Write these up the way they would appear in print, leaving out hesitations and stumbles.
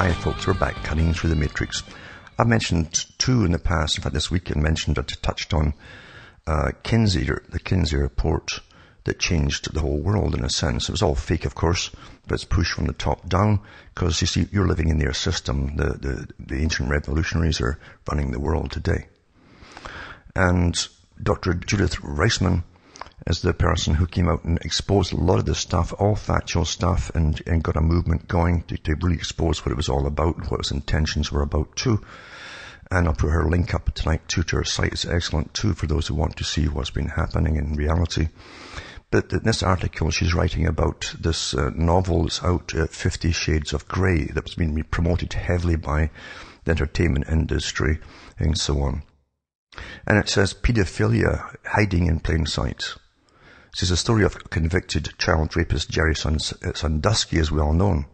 Hi folks, we're back cutting through the matrix. I've mentioned two in the past. In fact, this week I mentioned or touched on the Kinsey report that changed the whole world in a sense. It was all fake, of course, but it's pushed from the top down because you see, you're living in their system. The ancient revolutionaries are running the world today. And Dr. Judith Reisman is the person who came out and exposed a lot of this stuff, all factual stuff, and got a movement going to really expose what it was all about, what its intentions were about too. And I'll put her link up tonight too to her site. It's excellent too for those who want to see what's been happening in reality. But in this article, she's writing about this novel that's out, 50 Shades of Grey, that's been promoted heavily by the entertainment industry and so on. And it says, Paedophilia hiding in plain sight. This is a story of convicted child rapist Jerry Sandusky, as we all know.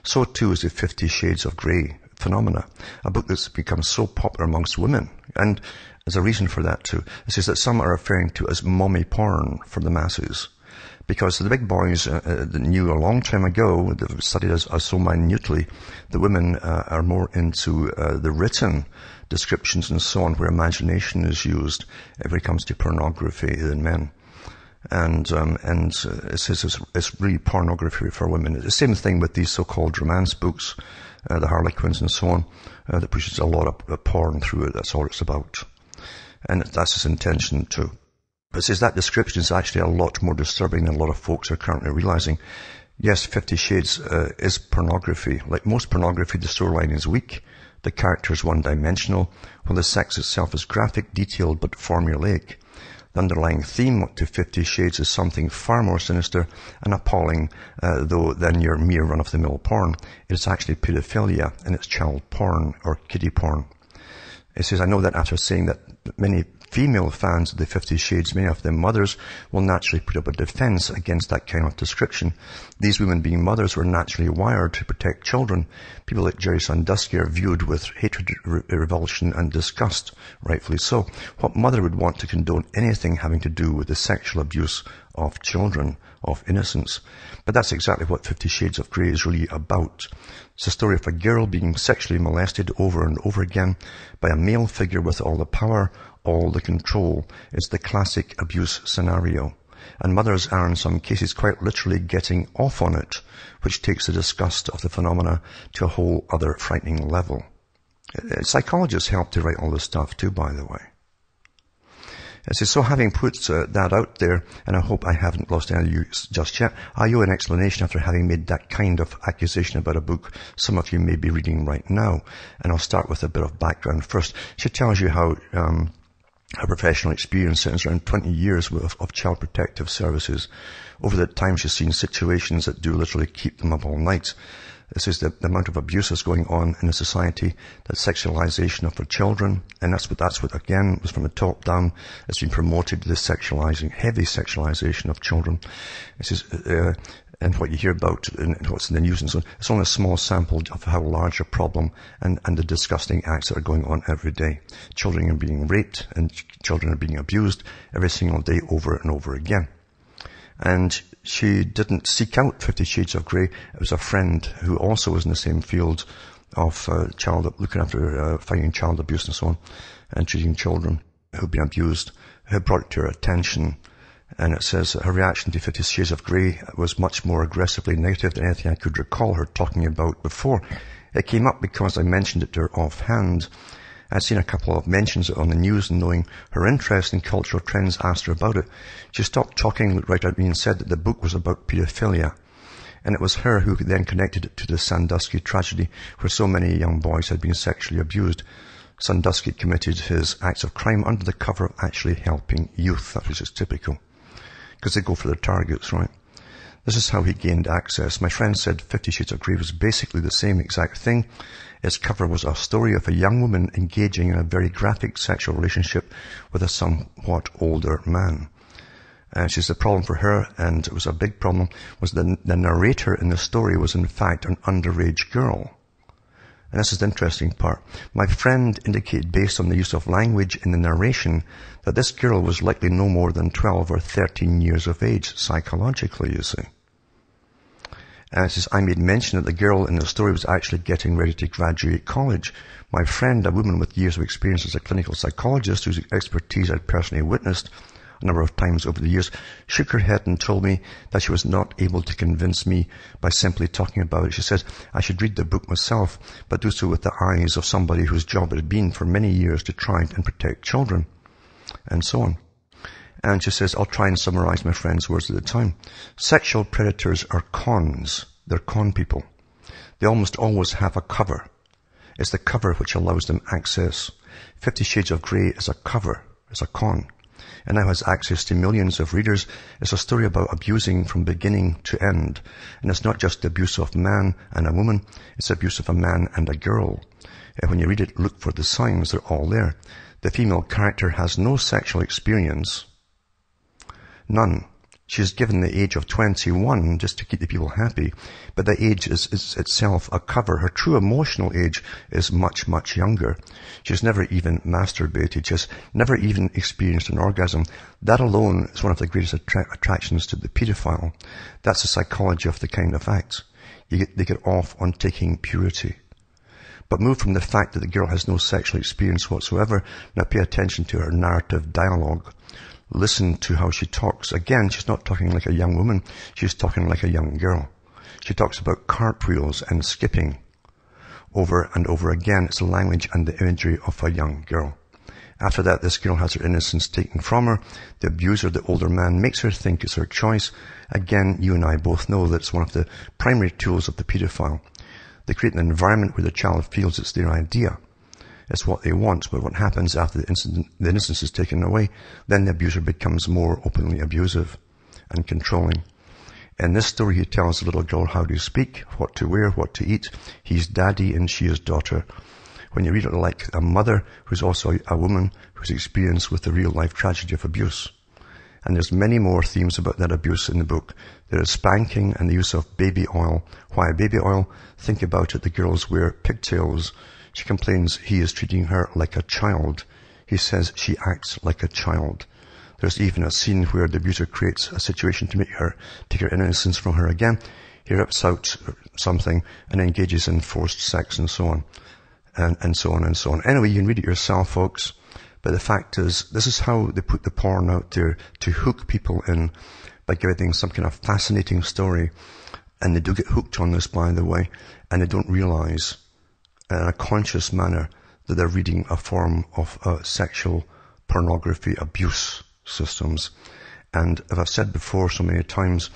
So too is the 50 Shades of Grey phenomena, a book that's become so popular amongst women. And there's a reason for that too. It says that some are referring to as mommy porn for the masses. Because the big boys that knew a long time ago, that studied us so minutely, the women are more into the written descriptions and so on, where imagination is used when it comes to pornography than men. And it says it's really pornography for women. It's the same thing with these so-called romance books, the Harlequins and so on, that pushes a lot of porn through it. That's all it's about. And that's its intention too. But it says that description is actually a lot more disturbing than a lot of folks are currently realizing. Yes, 50 Shades is pornography. Like most pornography, the storyline is weak. The character is one-dimensional, while the sex itself is graphic, detailed, but formulaic. The underlying theme to 50 Shades is something far more sinister and appalling, though, than your mere run-of-the-mill porn. It's actually pedophilia, and it's child porn, or kiddie porn. It says, I know that after saying that many female fans of the 50 Shades, many of them mothers, will naturally put up a defense against that kind of description. These women being mothers were naturally wired to protect children. People like Jerry Sandusky are viewed with hatred, revulsion and disgust, rightfully so. What mother would want to condone anything having to do with the sexual abuse of children, of innocence? But that's exactly what 50 Shades of Grey is really about. It's a story of a girl being sexually molested over and over again by a male figure with all the power, all the control. It's the classic abuse scenario. And mothers are in some cases quite literally getting off on it, which takes the disgust of the phenomena to a whole other frightening level. Psychologists help to write all this stuff too, by the way. It says, so having put that out there, and I hope I haven't lost any of you just yet, I owe an explanation after having made that kind of accusation about a book some of you may be reading right now. And I'll start with a bit of background first. She tells you how her professional experience is around 20 years of child protective services. Over that time, she's seen situations that do literally keep them up all night. This is the amount of abuse that's going on in a society, the sexualization of our children, and that's what again was from the top down. It's been promoted, this heavy sexualization of children. This is, and what you hear about and what's in the news and so on, it's only a small sample of how large a problem and the disgusting acts that are going on every day. Children are being raped and children are being abused every single day over and over again. And she didn't seek out 50 Shades of Grey. It was a friend who also was in the same field of looking after fighting child abuse and so on, and treating children who've been abused, who brought it to her attention. And it says that her reaction to 50 Shades of Grey was much more aggressively negative than anything I could recall her talking about before. It came up because I mentioned it to her offhand. I'd seen a couple of mentions on the news, and knowing her interest in cultural trends, asked her about it. She stopped talking, looked right at me and said that the book was about paedophilia. And it was her who then connected it to the Sandusky tragedy, where so many young boys had been sexually abused. Sandusky committed his acts of crime under the cover of actually helping youth. That was just typical. Because they go for their targets, right? This is how he gained access. My friend said 50 Shades of Grey was basically the same exact thing. Its cover was a story of a young woman engaging in a very graphic sexual relationship with a somewhat older man. She said the problem for her, and it was a big problem, was the narrator in the story was in fact an underage girl. And this is the interesting part. My friend indicated, based on the use of language in the narration, that this girl was likely no more than 12 or 13 years of age, psychologically, you see. And it says, I made mention that the girl in the story was actually getting ready to graduate college. My friend, a woman with years of experience as a clinical psychologist whose expertise I'd personally witnessed a number of times over the years, shook her head and told me that she was not able to convince me by simply talking about it. She said I should read the book myself, but do so with the eyes of somebody whose job it had been for many years to try and protect children, and so on. And she says, I'll try and summarize my friend's words at the time. Sexual predators are cons. They're con people. They almost always have a cover. It's the cover which allows them access. 50 Shades of Grey is a cover. It's a con. And now has access to millions of readers. It's a story about abusing from beginning to end. And it's not just the abuse of man and a woman. It's the abuse of a man and a girl. And when you read it, look for the signs. They're all there. The female character has no sexual experience. None. She is given the age of 21 just to keep the people happy, but the age is itself a cover. Her true emotional age is much, much younger. She's never even masturbated. She's never even experienced an orgasm. That alone is one of the greatest attractions to the paedophile. That's the psychology of the kind of act. They get off on taking purity. But move from the fact that the girl has no sexual experience whatsoever. Now pay attention to her narrative dialogue. Listen to how she talks. Again, she's not talking like a young woman. She's talking like a young girl. She talks about cartwheels and skipping over and over again. It's the language and the imagery of a young girl. After that, this girl has her innocence taken from her. The abuser, the older man, makes her think it's her choice. Again, you and I both know that it's one of the primary tools of the paedophile. They create an environment where the child feels it's their idea. It's what they want, but what happens after the innocence is taken away, then the abuser becomes more openly abusive and controlling. In this story, he tells the little girl how to speak, what to wear, what to eat. He's daddy and she is daughter. When you read it like a mother who's also a woman who's experienced with the real life tragedy of abuse. And there's many more themes about that abuse in the book. There is spanking and the use of baby oil. Why baby oil? Think about it. The girls wear pigtails. She complains he is treating her like a child. He says she acts like a child. There's even a scene where the abuser creates a situation to make her take her innocence from her again. He rips out something and engages in forced sex and so on. And so on and so on. Anyway, you can read it yourself, folks. But the fact is, this is how they put the porn out there to hook people in by giving some kind of fascinating story. And they do get hooked on this, by the way, and they don't realize in a conscious manner that they're reading a form of sexual pornography abuse systems. And as I've said before so many times,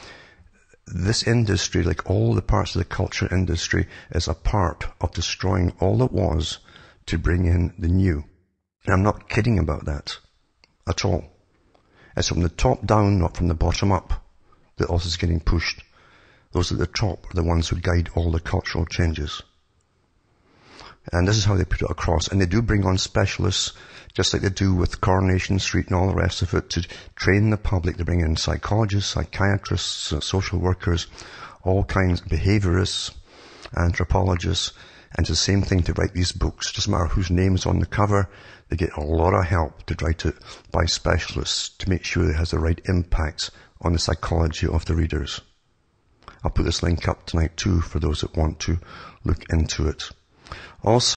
this industry, like all the parts of the culture industry, is a part of destroying all it was to bring in the new. And I'm not kidding about that at all. It's from the top down, not from the bottom up, that all is getting pushed. Those at the top are the ones who guide all the cultural changes. And this is how they put it across. And they do bring on specialists, just like they do with Coronation Street and all the rest of it, to train the public. They bring in psychologists, psychiatrists, social workers, all kinds of behaviorists, anthropologists. And it's the same thing to write these books. It doesn't matter whose name is on the cover. They get a lot of help to write it by specialists to make sure it has the right impact on the psychology of the readers. I'll put this link up tonight too for those that want to look into it. Also,